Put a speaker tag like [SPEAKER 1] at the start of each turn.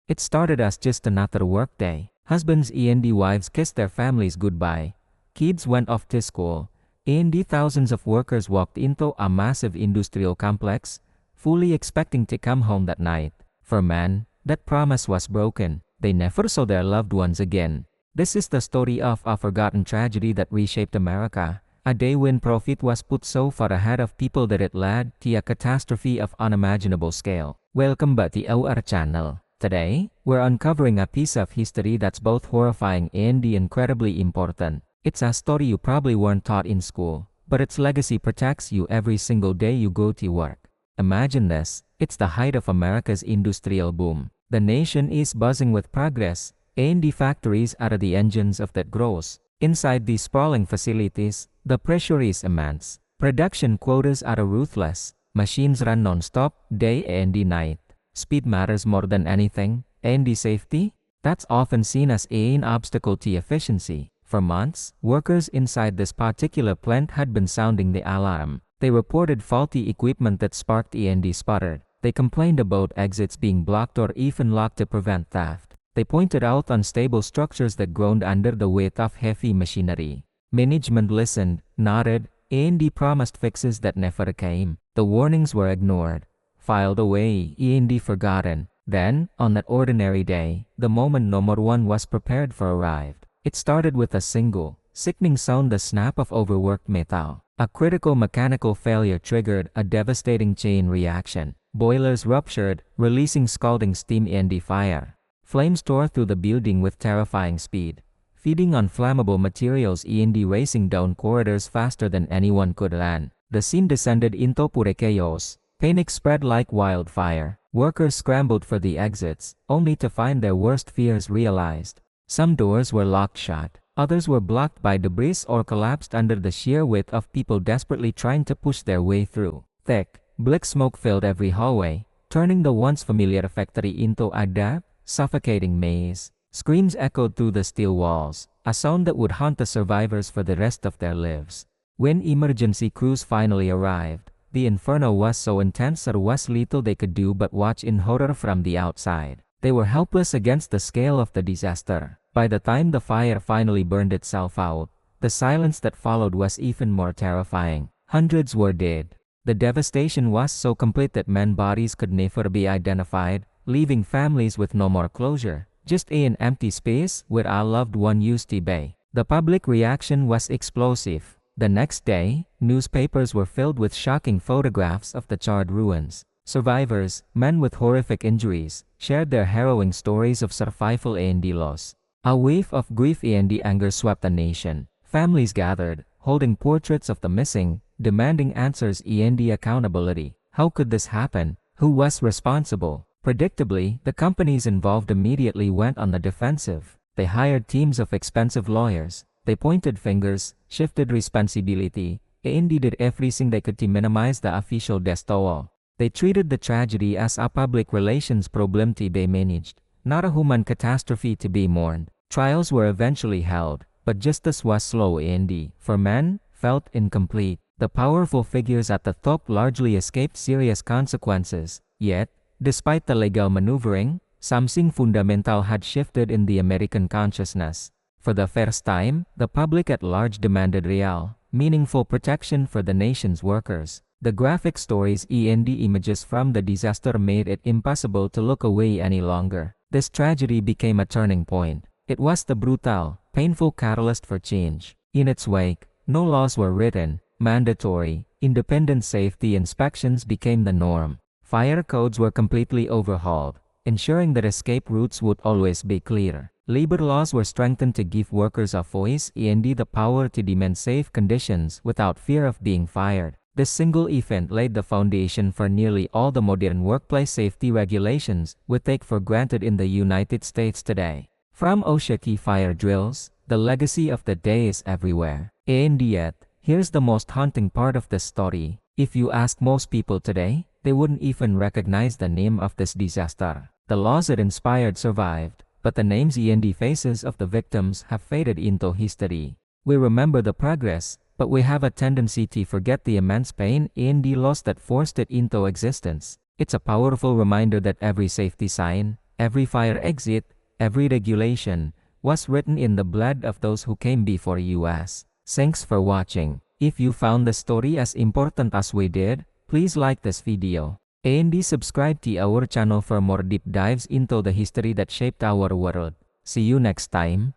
[SPEAKER 1] It started as just another workday. Husbands and wives kissed their families goodbye. Kids went off to school. And thousands of workers walked into a massive industrial complex, fully expecting to come home that night. For men, that promise was broken. They never saw their loved ones again. This is the story of a forgotten tragedy that reshaped America. A day when profit was put so far ahead of people that it led to a catastrophe of unimaginable scale. Welcome back to our channel. Today, we're uncovering a piece of history that's both horrifying and incredibly important. It's a story you probably weren't taught in school, but its legacy protects you every single day you go to work. Imagine this, it's the height of America's industrial boom. The nation is buzzing with progress, and the factories are the engines of that growth. Inside these sprawling facilities, the pressure is immense. Production quotas are ruthless. Machines run non-stop, day and night. Speed matters more than anything, and the safety? That's often seen as an obstacle to efficiency. For months, workers inside this particular plant had been sounding the alarm. They reported faulty equipment that sparked and sputtered. They complained about exits being blocked or even locked to prevent theft. They pointed out unstable structures that groaned under the weight of heavy machinery. Management listened, nodded, and promised fixes that never came. The warnings were ignored, filed away, and forgotten. Then, on that ordinary day, the moment number one was prepared for arrived. It started with a single, sickening sound, the snap of overworked metal. A critical mechanical failure triggered a devastating chain reaction. Boilers ruptured, releasing scalding steam and fire. Flames tore through the building with terrifying speed, feeding on flammable materials and racing down corridors faster than anyone could run. The scene descended into pure chaos. Panic spread like wildfire. Workers scrambled for the exits, only to find their worst fears realized. Some doors were locked shut. Others were blocked by debris or collapsed under the sheer weight of people desperately trying to push their way through. Thick, black smoke filled every hallway, turning the once familiar factory into a dark, suffocating maze. Screams echoed through the steel walls, a sound that would haunt the survivors for the rest of their lives. When emergency crews finally arrived, the inferno was so intense there was little they could do but watch in horror from the outside. They were helpless against the scale of the disaster. By the time the fire finally burned itself out, the silence that followed was even more terrifying. Hundreds were dead. The devastation was so complete that men's bodies could never be identified, leaving families with no more closure, just an empty space where a loved one used to be. The public reaction was explosive. The next day, newspapers were filled with shocking photographs of the charred ruins. Survivors, men with horrific injuries, shared their harrowing stories of survival and loss. A wave of grief and anger swept the nation. Families gathered, holding portraits of the missing, demanding answers and accountability. How could this happen? Who was responsible? Predictably, the companies involved immediately went on the defensive. They hired teams of expensive lawyers. They pointed fingers, shifted responsibility, and did everything they could to minimize the official death toll. They treated the tragedy as a public relations problem to be managed, not a human catastrophe to be mourned. Trials were eventually held, but justice was slow and, for men, felt incomplete. The powerful figures at the top largely escaped serious consequences. Yet, despite the legal maneuvering, something fundamental had shifted in the American consciousness. For the first time, the public at large demanded real, meaningful protection for the nation's workers. The graphic stories and images from the disaster made it impossible to look away any longer. This tragedy became a turning point. It was the brutal, painful catalyst for change. In its wake, no laws were written. Mandatory, independent safety inspections became the norm. Fire codes were completely overhauled, ensuring that escape routes would always be clear. Labor laws were strengthened to give workers a voice and the power to demand safe conditions without fear of being fired. This single event laid the foundation for nearly all the modern workplace safety regulations we take for granted in the United States today. From OSHA fire drills, the legacy of the day is everywhere. And yet, here's the most haunting part of the story. If you ask most people today, they wouldn't even recognize the name of this disaster. The laws it inspired survived, but the names and faces of the victims have faded into history. We remember the progress, but we have a tendency to forget the immense pain and loss that forced it into existence. It's a powerful reminder that every safety sign, Every fire exit, every regulation, was written in the blood of those who came before us. Thanks for watching. If you found the story as important as we did, please like this video. And subscribe to our channel for more deep dives into the history that shaped our world. See you next time.